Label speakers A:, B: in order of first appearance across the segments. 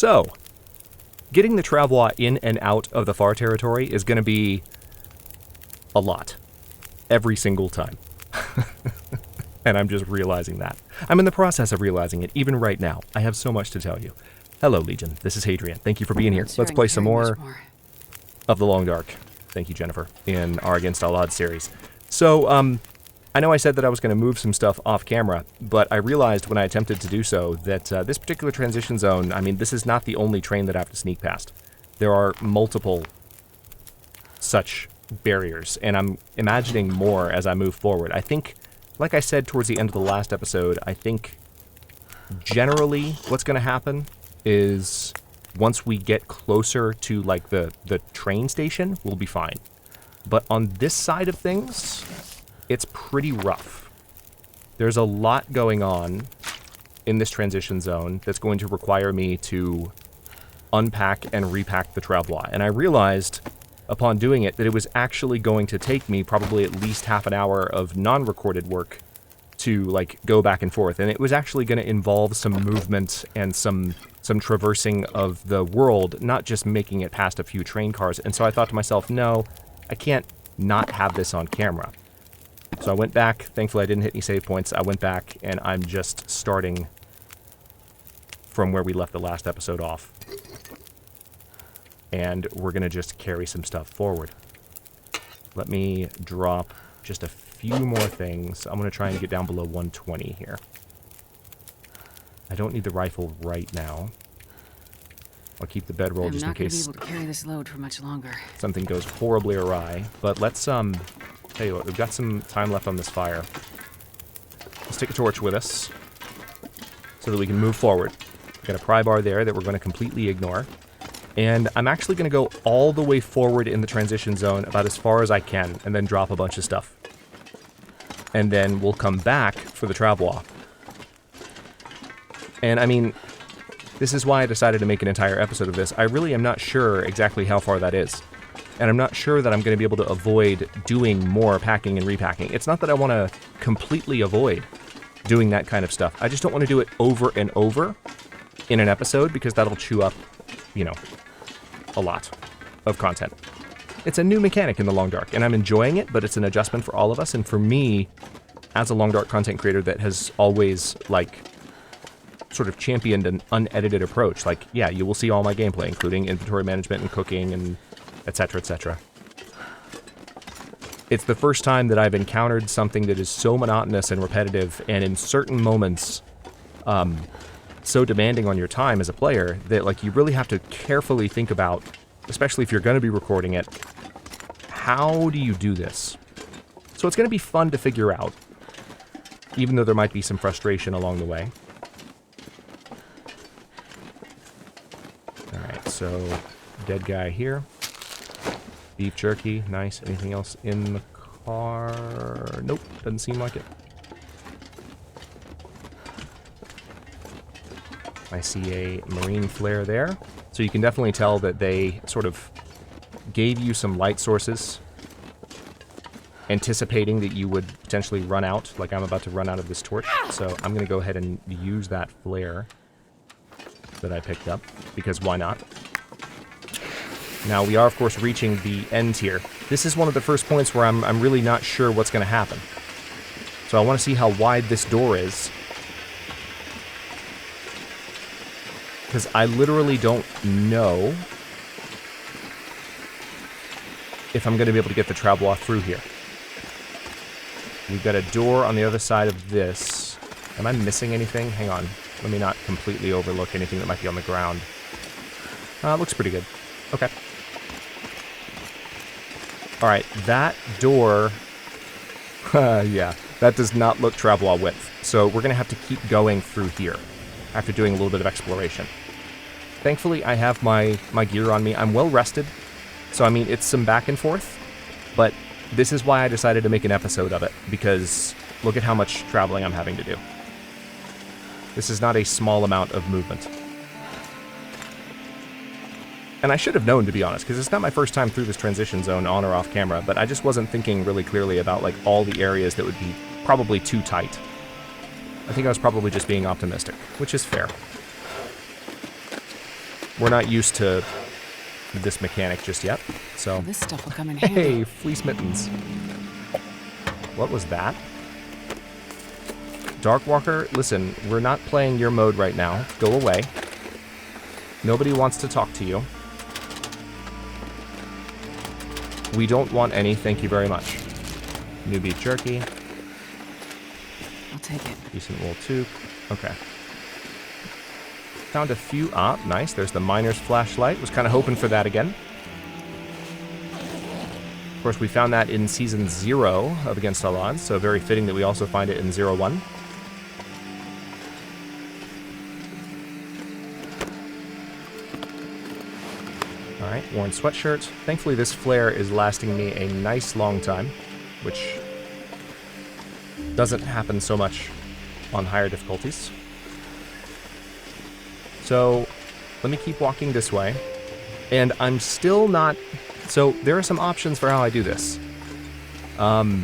A: So, getting the Travois in and out of the far territory is going to be a lot. Every single time. And I'm just realizing that. I'm in the process of realizing it, even right now. I have so much to tell you. Hello, Legion. This is Hadrian. Thank you for being here. Let's play some more of The Long Dark. Thank you, Jennifer, in our Against All Odds series. So, I know I said that I was going to move some stuff off camera, but I realized when I attempted to do so that this particular transition zone, I mean, this is not the only train that I have to sneak past. There are multiple such barriers, and I'm imagining more as I move forward. I think, like I said towards the end of the last episode, I think generally what's going to happen is once we get closer to like the train station, we'll be fine. But on this side of things, it's pretty rough. There's a lot going on in this transition zone that's going to require me to unpack and repack the Travois. And I realized upon doing it that it was actually going to take me probably at least half an hour of non-recorded work to like go back and forth. And it was actually going to involve some movement and some traversing of the world, not just making it past a few train cars. And so I thought to myself, no, I can't not have this on camera. So I went back. Thankfully, I didn't hit any save points. I went back, and I'm just starting from where we left the last episode off. And we're going to just carry some stuff forward. Let me drop just a few more things. I'm going to try and get down below 120 here. I don't need the rifle right now. I'll keep the bedroll just in case
B: I'm not going to be able to carry this load for much longer.
A: Something goes horribly awry. But let's, tell you what, we've got some time left on this fire. Let's take a torch with us so that we can move forward. We've got a pry bar there that we're going to completely ignore. And I'm actually going to go all the way forward in the transition zone about as far as I can and then drop a bunch of stuff. And then we'll come back for the Travois. And I mean, this is why I decided to make an entire episode of this. I really am not sure exactly how far that is. And I'm not sure that I'm going to be able to avoid doing more packing and repacking. It's not that I want to completely avoid doing that kind of stuff. I just don't want to do it over and over in an episode because that'll chew up, you know, a lot of content. It's a new mechanic in The Long Dark, and I'm enjoying it, but it's an adjustment for all of us. And for me, as a Long Dark content creator that has always, like, sort of championed an unedited approach, like, yeah, you will see all my gameplay, including inventory management and cooking and etc., etc. It's the first time that I've encountered something that is so monotonous and repetitive, and in certain moments, so demanding on your time as a player that, like, you really have to carefully think about, especially if you're going to be recording it, how do you do this? So it's going to be fun to figure out, even though there might be some frustration along the way. Alright, so dead guy here. Beef jerky, nice. Anything else in the car? Nope, doesn't seem like it. I see a marine flare there. So you can definitely tell that they sort of gave you some light sources, anticipating that you would potentially run out, like I'm about to run out of this torch. So I'm going to go ahead and use that flare that I picked up, because why not? Now, we are, of course, reaching the end here. This is one of the first points where I'm really not sure what's going to happen. So I want to see how wide this door is, because I literally don't know if I'm going to be able to get the Travois through here. We've got a door on the other side of this. Am I missing anything? Hang on. Let me not completely overlook anything that might be on the ground. Looks pretty good. Okay. Alright, that door... yeah, that does not look Travois width. So we're going to have to keep going through here after doing a little bit of exploration. Thankfully, I have my gear on me. I'm well rested. So, I mean, it's some back and forth. But this is why I decided to make an episode of it, because look at how much traveling I'm having to do. This is not a small amount of movement. And I should have known, to be honest, because it's not my first time through this transition zone on or off camera, but I just wasn't thinking really clearly about, like, all the areas that would be probably too tight. I think I was probably just being optimistic, which is fair. We're not used to this mechanic just yet, so...
B: Well, this stuff will come in handy.
A: Hey, fleece mittens. What was that? Darkwalker, listen, we're not playing your mode right now. Go away. Nobody wants to talk to you. We don't want any, thank you very much. New beef jerky.
B: I'll take it.
A: Decent wool too. Okay. Found a few... Ah, nice. There's the miner's flashlight. Was kind of hoping for that again. Of course, we found that in Season 0 of Against All Odds, so very fitting that we also find it in 01. Alright, worn sweatshirt. Thankfully, this flare is lasting me a nice long time, which doesn't happen so much on higher difficulties. So, let me keep walking this way. And I'm still not... So, there are some options for how I do this. I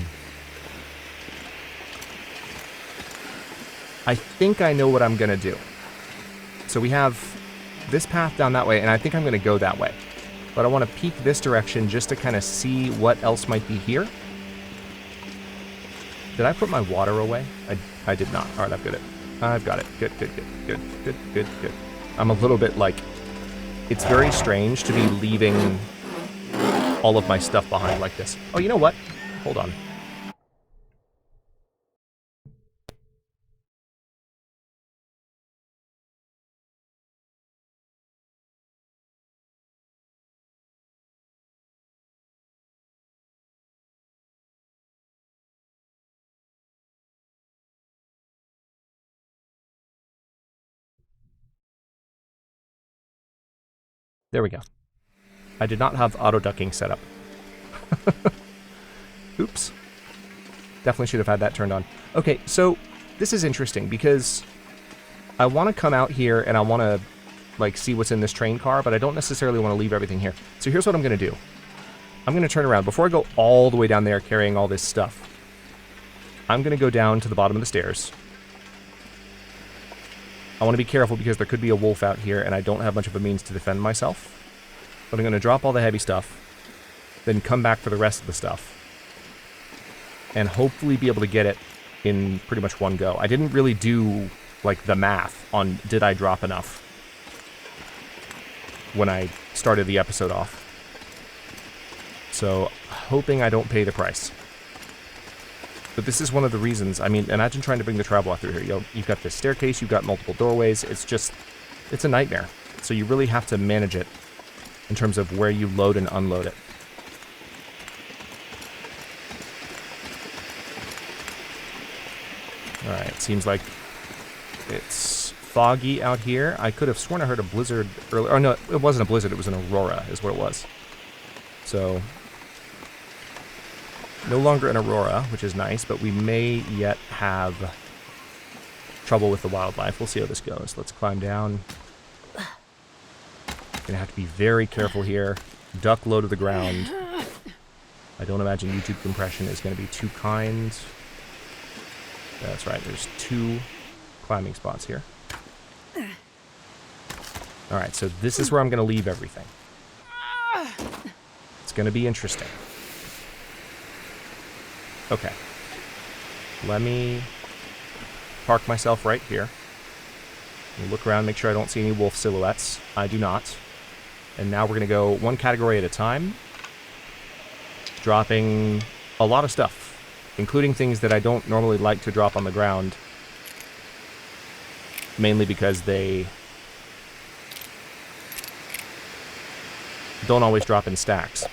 A: think I know what I'm going to do. So we have this path down that way, and I think I'm going to go that way. But I want to peek this direction just to kind of see what else might be here. Did I put my water away? I did not. All right, I've got it. I've got it. Good, good, good, good, good, good, good. I'm a little bit like... It's very strange to be leaving all of my stuff behind like this. Oh, you know what? Hold on. There we go. I did not have auto-ducking set up. Oops. Definitely should have had that turned on. Okay, so this is interesting because I want to come out here and I want to like see what's in this train car, but I don't necessarily want to leave everything here. So here's what I'm going to do. I'm going to turn around. Before I go all the way down there carrying all this stuff, I'm going to go down to the bottom of the stairs. I want to be careful because there could be a wolf out here and I don't have much of a means to defend myself. But I'm going to drop all the heavy stuff, then come back for the rest of the stuff, and hopefully be able to get it in pretty much one go. I didn't really do, like, the math on did I drop enough when I started the episode off. So, hoping I don't pay the price. But this is one of the reasons, I mean, imagine trying to bring the Travois through here. You've got this staircase, you've got multiple doorways, it's a nightmare. So you really have to manage it in terms of where you load and unload it. Alright, seems like it's foggy out here. I could have sworn I heard a blizzard earlier. Oh no, it wasn't a blizzard, it was an aurora is what it was. So, no longer an aurora, which is nice, but we may yet have trouble with the wildlife. We'll see how this goes. Let's climb down. Gonna have to be very careful here. Duck low to the ground. I don't imagine YouTube compression is gonna be too kind. That's right, there's 2 climbing spots here. Alright, so this is where I'm gonna leave everything. It's gonna be interesting. Okay. Let me park myself right here. Look around, make sure I don't see any wolf silhouettes. I do not. And now we're going to go one category at a time, dropping a lot of stuff, including things that I don't normally like to drop on the ground, mainly because they don't always drop in stacks.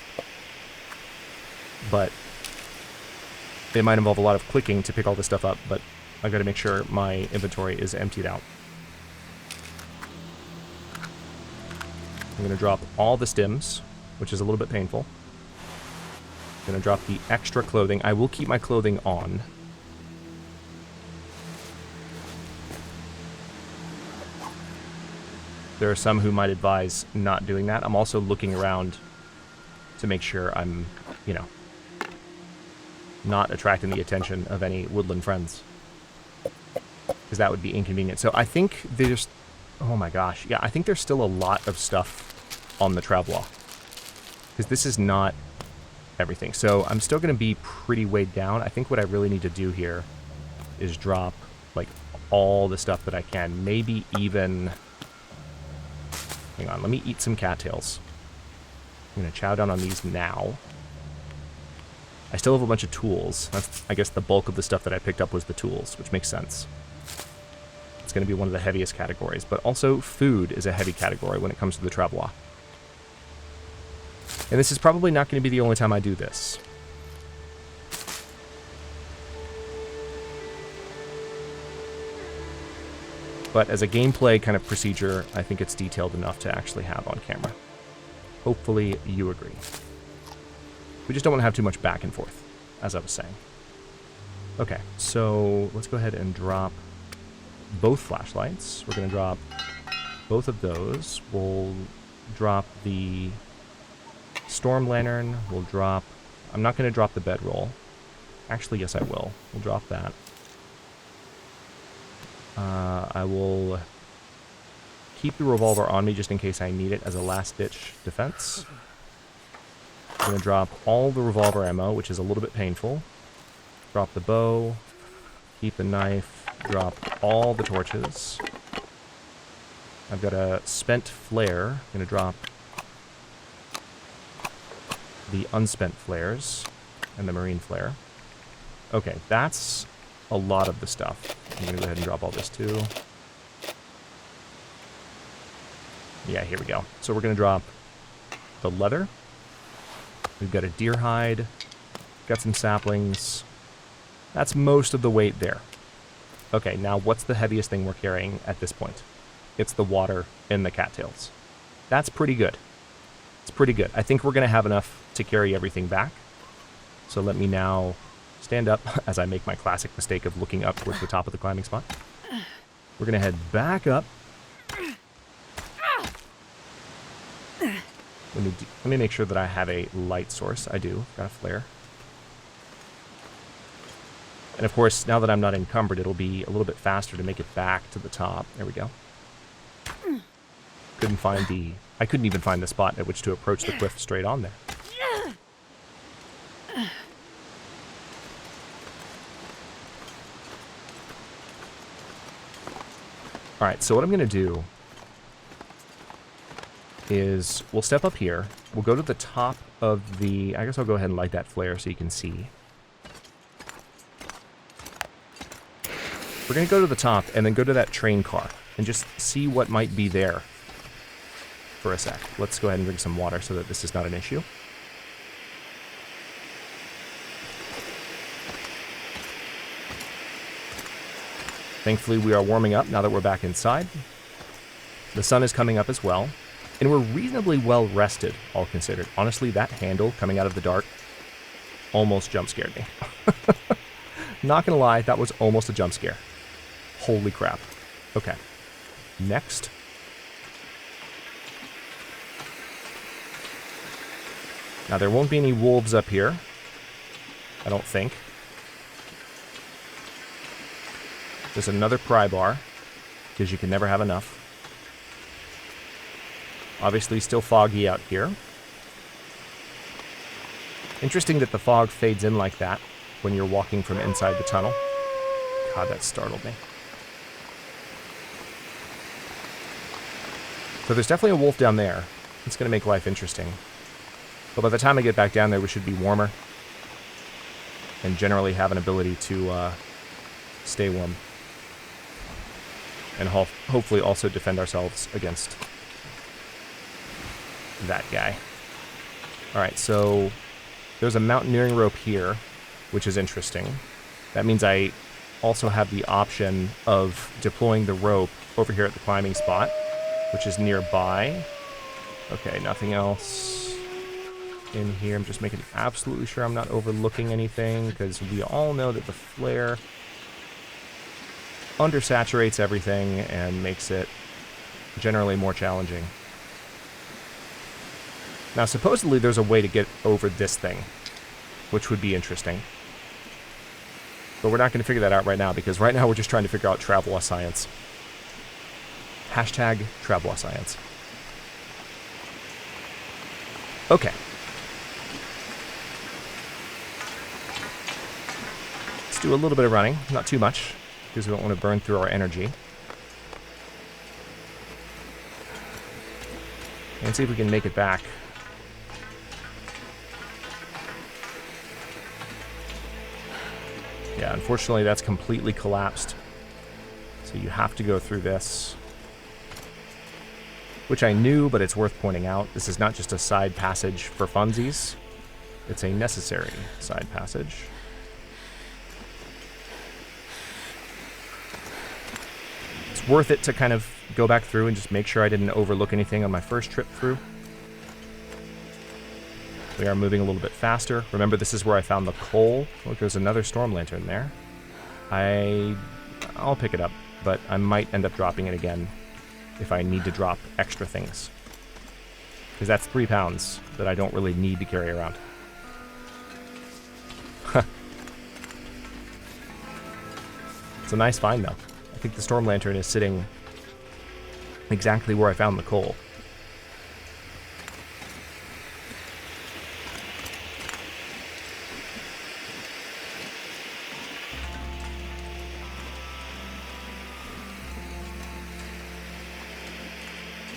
A: But they might involve a lot of clicking to pick all this stuff up, but I've got to make sure my inventory is emptied out. I'm going to drop all the stims, which is a little bit painful. I'm going to drop the extra clothing. I will keep my clothing on. There are some who might advise not doing that. I'm also looking around to make sure I'm, you know, not attracting the attention of any woodland friends, because that would be inconvenient. So I think Oh my gosh. Yeah, I think there's still a lot of stuff on the Travois. Because this is not everything. So I'm still going to be pretty weighed down. I think what I really need to do here is drop, like, all the stuff that I can. Maybe even... Hang on, let me eat some cattails. I'm going to chow down on these now. I still have a bunch of tools. That's, I guess the bulk of the stuff that I picked up was the tools, which makes sense. It's going to be one of the heaviest categories. But also, food is a heavy category when it comes to the Travois. And this is probably not going to be the only time I do this. But as a gameplay kind of procedure, I think it's detailed enough to actually have on camera. Hopefully you agree. We just don't want to have too much back and forth, as I was saying. Okay, so let's go ahead and drop both flashlights. We're going to drop both of those. We'll drop the storm lantern. We'll drop... I'm not going to drop the bedroll. Actually, yes, I will. We'll drop that. I will keep the revolver on me just in case I need it as a last-ditch defense. I'm going to drop all the revolver ammo, which is a little bit painful. Drop the bow. Keep the knife. Drop all the torches. I've got a spent flare. I'm going to drop the unspent flares and the marine flare. Okay, that's a lot of the stuff. I'm going to go ahead and drop all this too. Yeah, here we go. So we're going to drop the leather. We've got a deer hide. Got some saplings. That's most of the weight there. Okay, now what's the heaviest thing we're carrying at this point? It's the water and the cattails. That's pretty good. It's pretty good. I think we're going to have enough to carry everything back. So let me now stand up as I make my classic mistake of looking up towards the top of the climbing spot. We're going to head back up. Let me make sure that I have a light source. I do. Got a flare. And of course, now that I'm not encumbered, it'll be a little bit faster to make it back to the top. There we go. I couldn't even find the spot at which to approach the cliff straight on there. Alright, so what I'm going to do is we'll step up here. We'll go to the top of the... I guess I'll go ahead and light that flare so you can see. We're going to go to the top and then go to that train car and just see what might be there for a sec. Let's go ahead and drink some water so that this is not an issue. Thankfully, we are warming up now that we're back inside. The sun is coming up as well. And we're reasonably well rested, all considered. Honestly, that handle coming out of the dark almost jump scared me. Not gonna lie, that was almost a jump scare. Holy crap. Okay. Next. Now, there won't be any wolves up here. I don't think. There's another pry bar, because you can never have enough. Obviously, still foggy out here. Interesting that the fog fades in like that when you're walking from inside the tunnel. God, that startled me. So there's definitely a wolf down there. It's going to make life interesting. But by the time I get back down there, we should be warmer. And generally have an ability to stay warm. And hopefully also defend ourselves against that guy. Alright, so there's a mountaineering rope here, which is interesting. That means I also have the option of deploying the rope over here at the climbing spot, which is nearby. Okay, nothing else in here. I'm just making absolutely sure I'm not overlooking anything, because we all know that the flare undersaturates everything and makes it generally more challenging. Now, supposedly there's a way to get over this thing, which would be interesting. But we're not going to figure that out right now, because right now we're just trying to figure out Travois science. Hashtag Travois science. Okay. Let's do a little bit of running, not too much, because we don't want to burn through our energy. And see if we can make it back. Yeah, unfortunately that's completely collapsed. So you have to go through this. Which I knew, but it's worth pointing out. This is not just a side passage for funsies. It's a necessary side passage. It's worth it to kind of go back through and just make sure I didn't overlook anything on my first trip through. We are moving a little bit faster. Remember, this is where I found the coal. Look, there's another storm lantern there. I'll pick it up, but I might end up dropping it again if I need to drop extra things. Because that's 3 pounds that I don't really need to carry around. It's a nice find, though. I think the storm lantern is sitting exactly where I found the coal.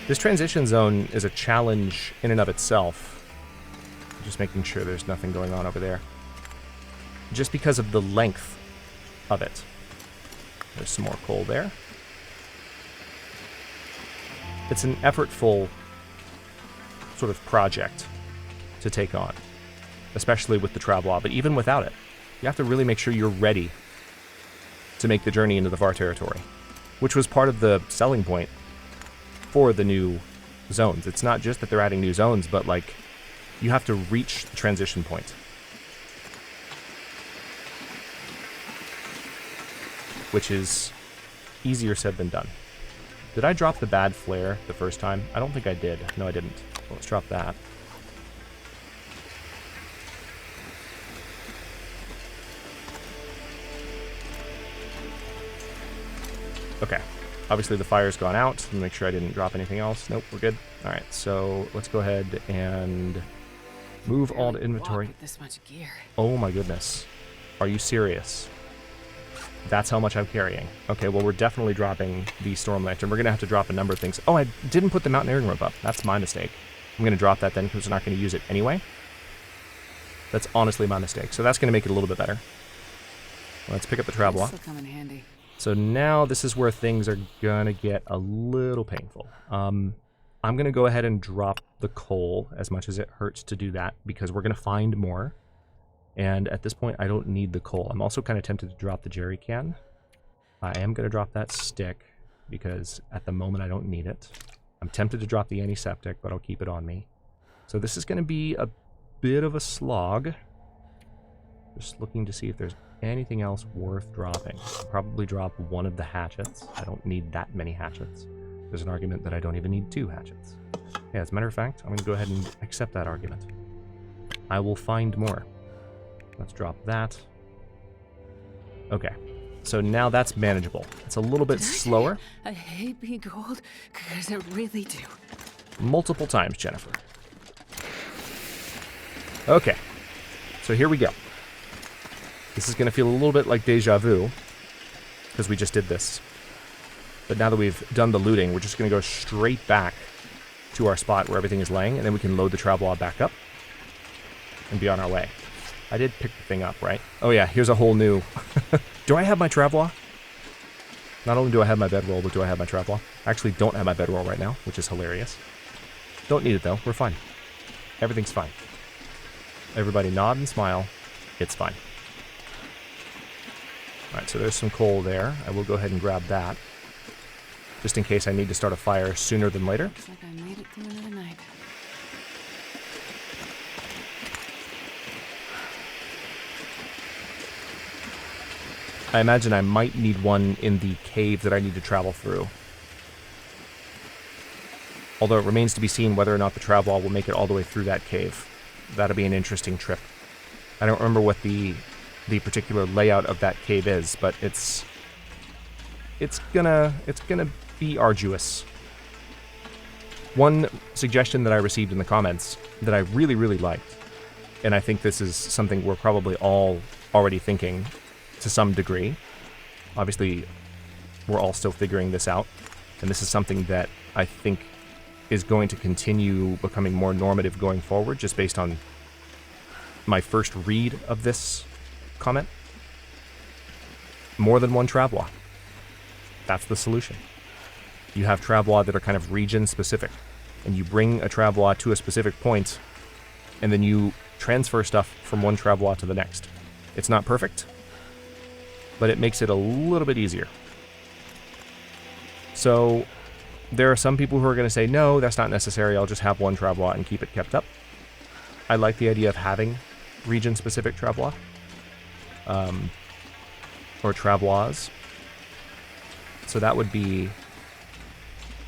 A: This transition zone is a challenge in and of itself. Just making sure there's nothing going on over there. Just because of the length of it. There's some more coal there. It's an effortful sort of project to take on. Especially with the Travois, but even without it. You have to really make sure you're ready to make the journey into the far territory. Which was part of the selling point for the new zones. It's not just that they're adding new zones, but like you have to reach the transition point. Which is easier said than done. Did I drop the bad flare the first time? I don't think I did. No, I didn't. Well, let's drop that. Okay. Obviously the fire's gone out. Let me make sure I didn't drop anything else. Nope, we're good. Alright, so let's go ahead and move all to inventory.
B: This much gear.
A: Oh my goodness. Are you serious? That's how much I'm carrying. Okay, well we're definitely dropping the storm lantern. We're going to have to drop a number of things. Oh, I didn't put the mountaineering rope up. That's my mistake. I'm going to drop that then because we're not going to use it anyway. That's honestly my mistake. So that's going to make it a little bit better. Let's pick up the Travois.
B: This'll come in handy.
A: So now this is where things are gonna get a little painful. I'm gonna go ahead and drop the coal as much as it hurts to do that because we're gonna find more. And at this point, I don't need the coal. I'm also kind of tempted to drop the jerry can. I am gonna drop that stick because at the moment I don't need it. I'm tempted to drop the antiseptic, but I'll keep it on me. So this is gonna be a bit of a slog. Just looking to see if there's anything else worth dropping. I'll probably drop one of the hatchets. I don't need that many hatchets. There's an argument that I don't even need 2 hatchets. Yeah, as a matter of fact, I'm going to go ahead and accept that argument. I will find more. Let's drop that. Okay, so now that's manageable. It's a little bit slower.
B: I hate being cold because I really do.
A: Multiple times, Jennifer. Okay, so here we go. This is going to feel a little bit like deja vu, because we just did this. But now that we've done the looting, we're just going to go straight back to our spot where everything is laying, and then we can load the Travois back up and be on our way. I did pick the thing up, right? Oh yeah, here's a whole new... Do I have my Travois? Not only do I have my bedroll, but do I have my Travois? I actually don't have my bedroll right now, which is hilarious. Don't need it though, we're fine. Everything's fine. Everybody nod and smile. It's fine. Alright, so there's some coal there. I will go ahead and grab that. Just in case I need to start a fire sooner than later.
B: Looks like I made it through another night.
A: I imagine I might need one in the cave that I need to travel through. Although it remains to be seen whether or not the Travois will make it all the way through that cave. That'll be an interesting trip. I don't remember what the particular layout of that cave is, but it's gonna be arduous. One suggestion that I received in the comments that I really, really liked, and I think this is something we're probably all already thinking to some degree. Obviously, we're all still figuring this out, and this is something that I think is going to continue becoming more normative going forward, just based on my first read of this comment. More than one Travois. That's the solution. You have Travois that are kind of region-specific, and you bring a Travois to a specific point, and then you transfer stuff from one Travois to the next. It's not perfect, but it makes it a little bit easier. So there are some people who are going to say, no, that's not necessary, I'll just have one Travois and keep it kept up. I like the idea of having region-specific Travois, or Travois. So that would be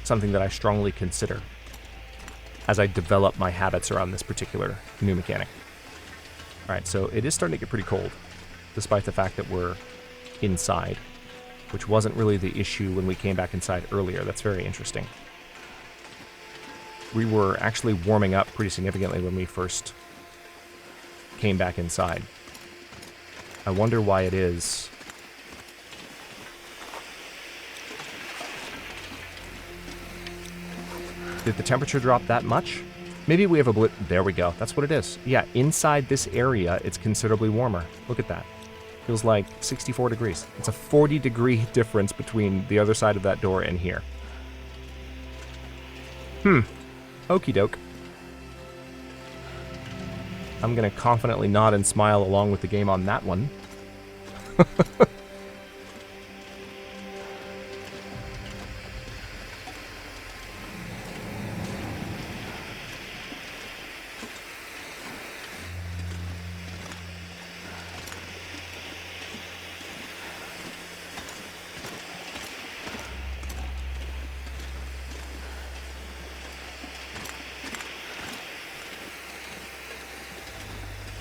A: something that I strongly consider as I develop my habits around this particular new mechanic. Alright, so it is starting to get pretty cold, despite the fact that we're inside, which wasn't really the issue when we came back inside earlier. That's very interesting. We were actually warming up pretty significantly when we first came back inside. I wonder why it is. Did the temperature drop that much? Maybe we have a blip. There we go. That's what it is. Yeah, inside this area, it's considerably warmer. Look at that. Feels like 64 degrees. It's a 40-degree difference between the other side of that door and here. Okie doke. I'm going to confidently nod and smile along with the game on that one.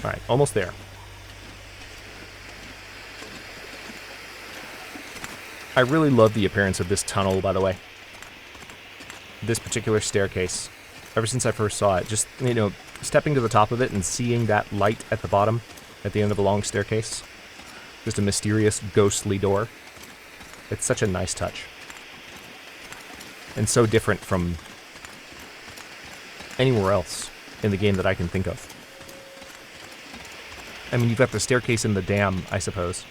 A: Alright, almost there. I really love the appearance of this tunnel, by the way. This particular staircase. Ever since I first saw it, just, you know, stepping to the top of it and seeing that light at the bottom, at the end of a long staircase. Just a mysterious, ghostly door. It's such a nice touch. And so different from anywhere else in the game that I can think of. I mean, you've got the staircase in the dam, I suppose.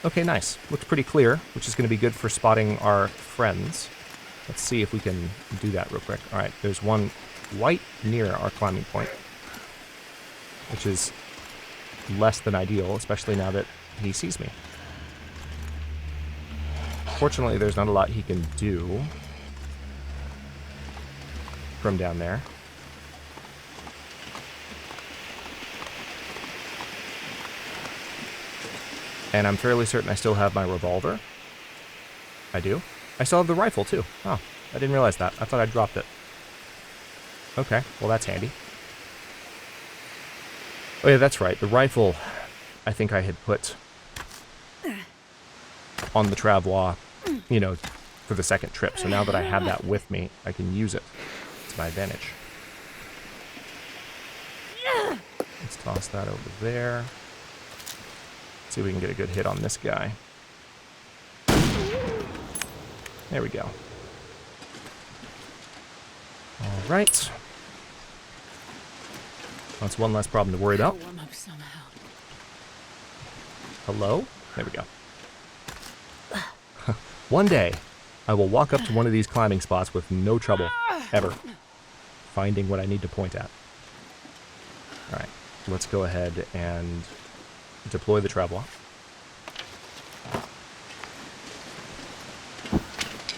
A: Okay, nice. Looks pretty clear, which is going to be good for spotting our friends. Let's see if we can do that real quick. Alright, there's one right near our climbing point, which is less than ideal, especially now that he sees me. Fortunately, there's not a lot he can do from down there. And I'm fairly certain I still have my revolver. I do. I still have the rifle, too. Oh, I didn't realize that. I thought I dropped it. Okay, well that's handy. Oh yeah, that's right. The rifle, I think I had put on the Travois, you know, for the second trip. So now that I have that with me, I can use it to my advantage. Let's toss that over there. See if we can get a good hit on this guy. There we go. All right. That's one less problem to worry about.
B: Warm up somehow.
A: Hello? There we go. One day, I will walk up to one of these climbing spots with no trouble, ever, finding what I need to point at. Alright, let's go ahead and deploy the Travois.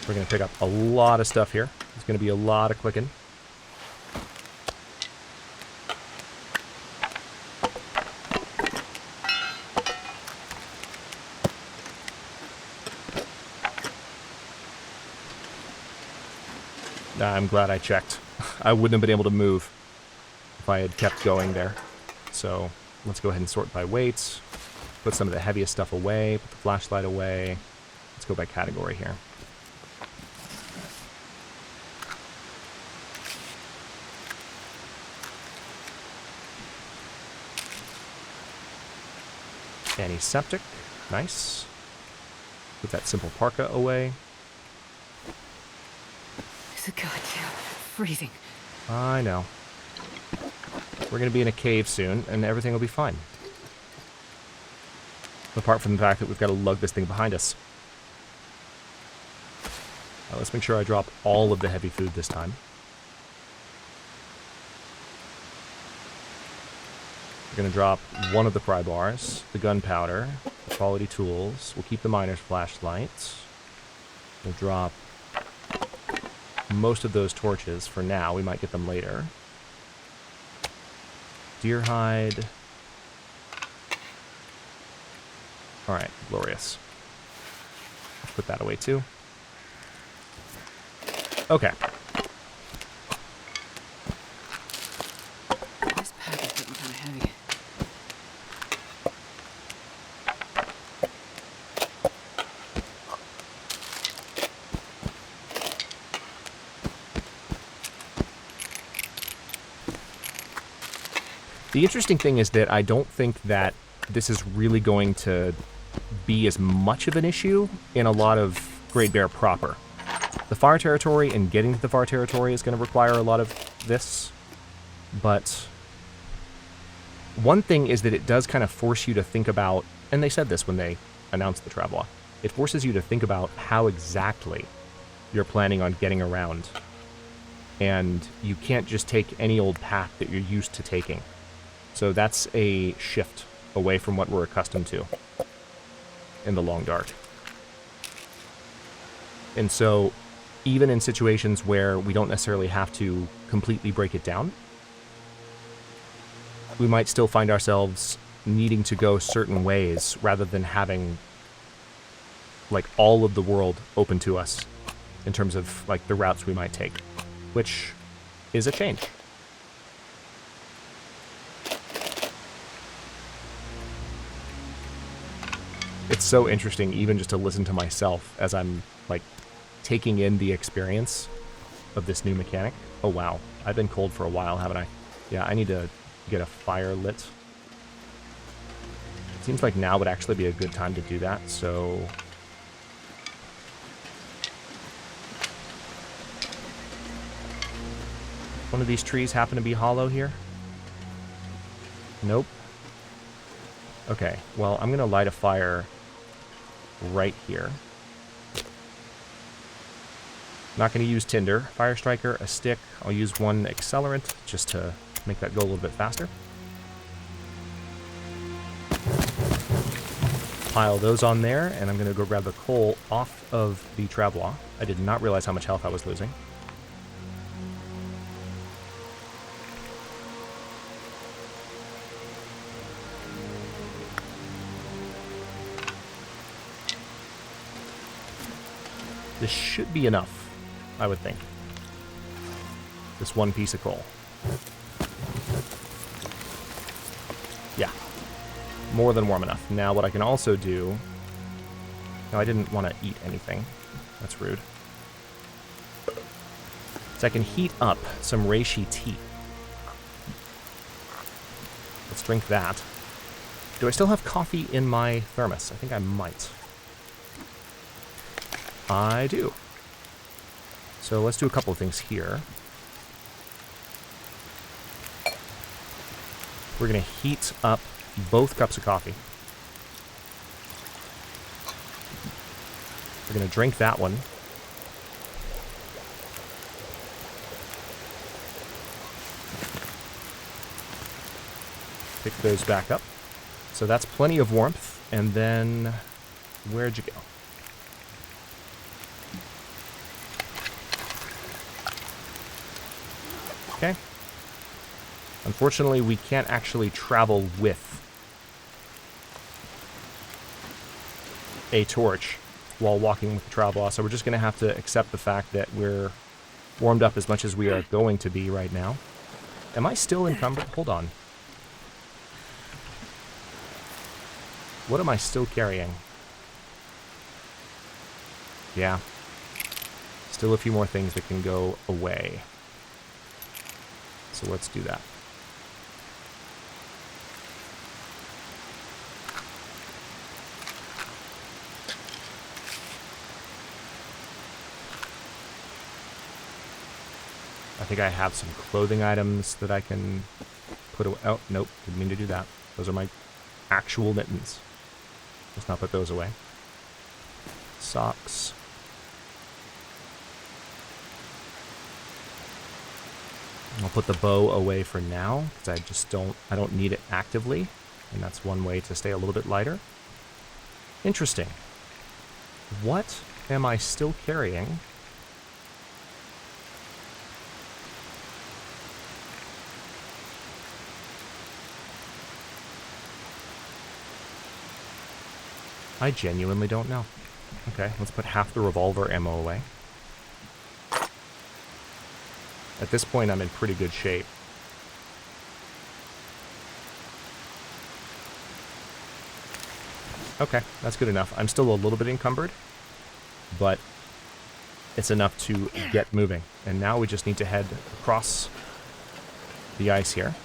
A: We're going to pick up a lot of stuff here. There's going to be a lot of clicking. I'm glad I checked. I wouldn't have been able to move if I had kept going there. So let's go ahead and sort by weights. Put some of the heaviest stuff away. Put the flashlight away. Let's go by category here. Antiseptic. Nice. Put that simple parka away.
B: It's a goddamn freezing.
A: I know. We're going to be in a cave soon, and everything will be fine. Apart from the fact that we've got to lug this thing behind us. Let's make sure I drop all of the heavy food this time. We're going to drop one of the pry bars, the gunpowder, the quality tools. We'll keep the miner's flashlights. We'll drop most of those torches for now. We might get them later. Deer hide. Alright, glorious. Put that away too. Okay.
B: This pack is getting kind of heavy.
A: The interesting thing is that I don't think that this is really going to be as much of an issue in a lot of Great Bear proper. The fire territory and getting to the fire territory is going to require a lot of this, but one thing is that it does kind of force you to think about, and they said this when they announced the Travois, it forces you to think about how exactly you're planning on getting around, and you can't just take any old path that you're used to taking. So that's a shift away from what we're accustomed to in the long dark. And so even in situations where we don't necessarily have to completely break it down, we might still find ourselves needing to go certain ways rather than having like all of the world open to us in terms of like the routes we might take, which is a change. It's so interesting even just to listen to myself as I'm like taking in the experience of this new mechanic. Oh wow, I've been cold for a while, haven't I? Yeah, I need to get a fire lit. It seems like now would actually be a good time to do that, so... One of these trees happen to be hollow here? Nope. Okay, well, I'm gonna light a fire right here. Not going to use tinder. Fire striker, a stick. I'll use one accelerant just to make that go a little bit faster. Pile those on there, and I'm going to go grab the coal off of the Travois. I did not realize how much health I was losing. This should be enough, I would think. This one piece of coal. Yeah. More than warm enough. Now what I can also do... No, I didn't want to eat anything. That's rude. So I can heat up some reishi tea. Let's drink that. Do I still have coffee in my thermos? I think I might. I do. So let's do a couple of things here. We're going to heat up both cups of coffee. We're going to drink that one. Pick those back up. So that's plenty of warmth. And then, where'd you go? Okay. Unfortunately, we can't actually travel with a torch while walking with the Travois, so we're just going to have to accept the fact that we're warmed up as much as we are going to be right now. Am I still encumbered? Hold on. What am I still carrying? Yeah. Still a few more things that can go away. So let's do that. I think I have some clothing items that I can put away. Oh, nope, didn't mean to do that. Those are my actual mittens. Let's not put those away. Socks. I'll put the bow away for now, because I don't need it actively, and that's one way to stay a little bit lighter. Interesting. What am I still carrying? I genuinely don't know. Okay, let's put half the revolver ammo away. At this point, I'm in pretty good shape. Okay, that's good enough. I'm still a little bit encumbered, but it's enough to get moving. And now we just need to head across the ice here.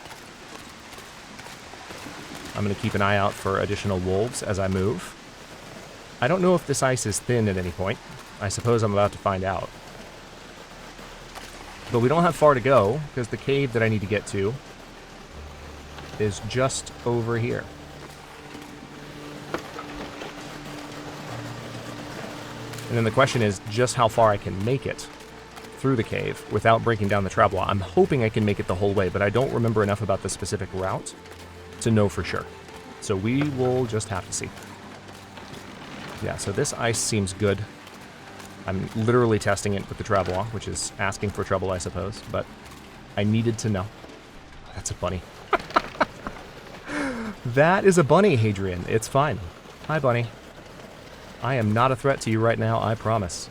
A: I'm going to keep an eye out for additional wolves as I move. I don't know if this ice is thin at any point. I suppose I'm about to find out. But we don't have far to go, because the cave that I need to get to is just over here. And then the question is just how far I can make it through the cave without breaking down the Travois. I'm hoping I can make it the whole way, but I don't remember enough about the specific route to know for sure. So we will just have to see. Yeah, so this ice seems good. I'm literally testing it with the Travois, which is asking for trouble, I suppose, but I needed to know. That's a bunny. That is a bunny, Hadrian. It's fine. Hi, bunny. I am not a threat to you right now, I promise.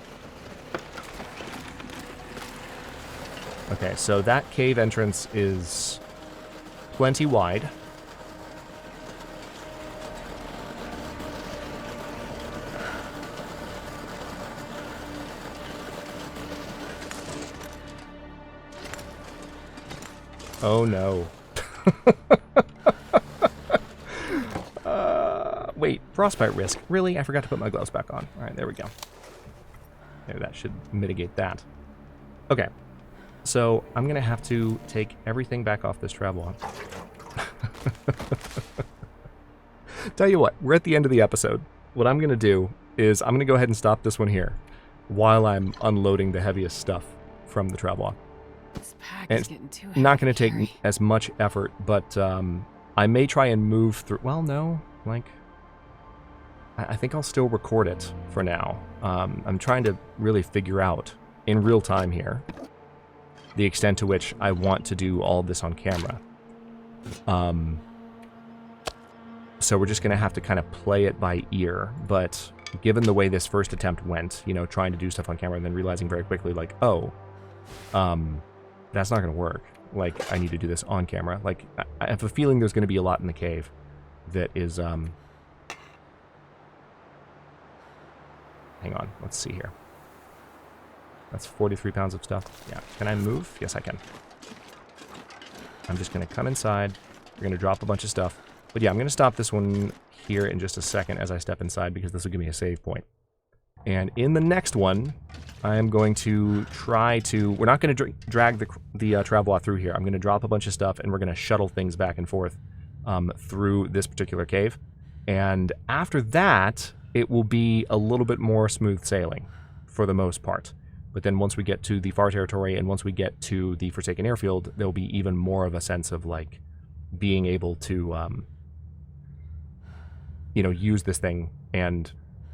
A: Okay, so that cave entrance is plenty wide. Oh no. Wait, frostbite risk. Really? I forgot to put my gloves back on. Alright, there we go. Maybe that should mitigate that. Okay. So, I'm going to have to take everything back off this Travois. Tell you what, we're at the end of the episode. What I'm going to do is I'm going to go ahead and stop this one here while I'm unloading the heaviest stuff from the Travois.
B: This pack
A: And
B: is
A: it's
B: getting too heavy
A: not going
B: to
A: to
B: carry.
A: take as much effort, but I may try and move through. Well, no, like I think I'll still record it for now. I'm trying to really figure out in real time here the extent to which I want to do all of this on camera. So we're just going to have to kind of play it by ear, but given the way this first attempt went, you know, trying to do stuff on camera and then realizing very quickly, like, oh, that's not going to work. Like, I need to do this on camera. Like, I have a feeling there's going to be a lot in the cave that is, hang on, let's see here. That's 43 pounds of stuff. Yeah, can I move? Yes, I can. I'm just going to come inside. We're going to drop a bunch of stuff. But yeah, I'm going to stop this one here in just a second as I step inside because this will give me a save point. And in the next one, I am going to try to... We're not going to drag the Travois through here. I'm going to drop a bunch of stuff, and we're going to shuttle things back and forth through this particular cave. And after that, it will be a little bit more smooth sailing for the most part. But then once we get to the far territory and once we get to the Forsaken Airfield, there'll be even more of a sense of, like, being able to, you know, use this thing and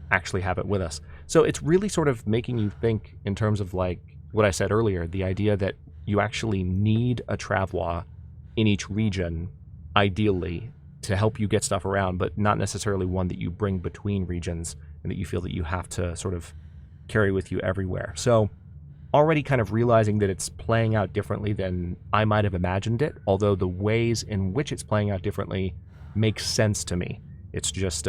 A: actually have it with us. So it's really sort of making you think in terms of, like, what I said earlier, the idea that you actually need a Travois in each region, ideally, to help you get stuff around, but not necessarily one that you bring between regions and that you feel that you have to sort of carry with you everywhere. So already kind of realizing that it's playing out differently than I might have imagined it, although the ways in which it's playing out differently makes sense to me. It's just,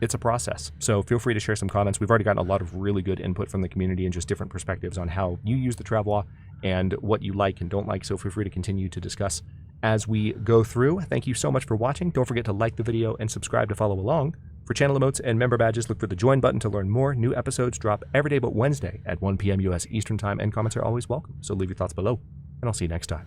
A: it's a process. So feel free to share some comments. We've already gotten a lot of really good input from the community and just different perspectives on how you use the Travois and what you like and don't like. So feel free to continue to discuss as we go through. Thank you so much for watching. Don't forget to like the video and subscribe to follow along. For channel emotes and member badges, look for the join button to learn more. New episodes drop every day but Wednesday at 1 p.m. U.S. Eastern Time, and comments are always welcome, so leave your thoughts below. and I'll see you next time.